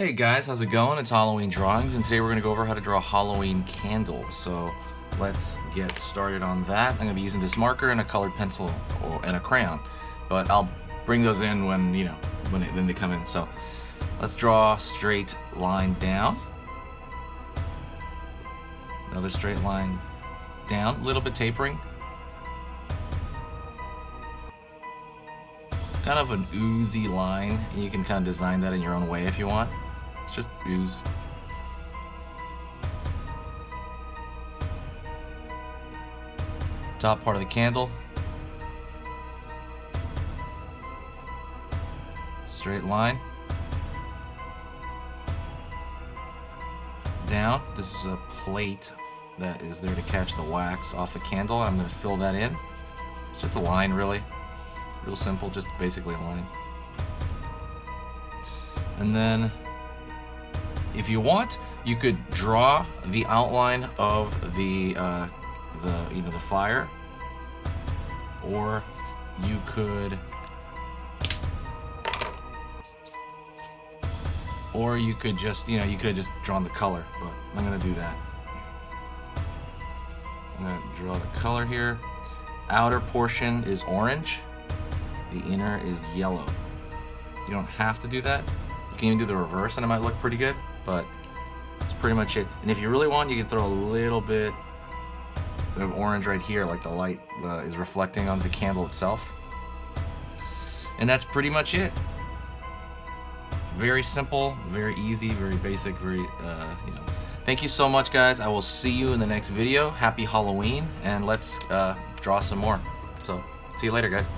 Hey guys, how's it going? It's Halloween Drawings, and today we're going to go over how to draw Halloween candles. So let's get started on that. I'm going to be using this marker and a colored pencil and a crayon, but I'll bring those in when when they come in. So let's draw a straight line down, another straight line down, a little bit tapering, kind of an oozy line. You can kind of design that in your own way if you want. It's just ooze. Top part of the candle. Straight line. Down. This is a plate that is there to catch the wax off the candle. I'm going to fill that in. It's just a line, really. Real simple, just basically a line. And then, if you want, you could draw the outline of the fire, or you could just you could have just drawn the color, but I'm gonna do that. I'm gonna draw the color here. Outer portion is orange. The inner is yellow. You don't have to do that. You can even do the reverse and it might look pretty good, but that's pretty much it. And if you really want, you can throw a little bit of orange right here, like the light is reflecting on the candle itself. And that's pretty much it. Very simple, very easy, very basic, very, Thank you so much, guys. I will see you in the next video. Happy Halloween, and let's draw some more. So, see you later, guys.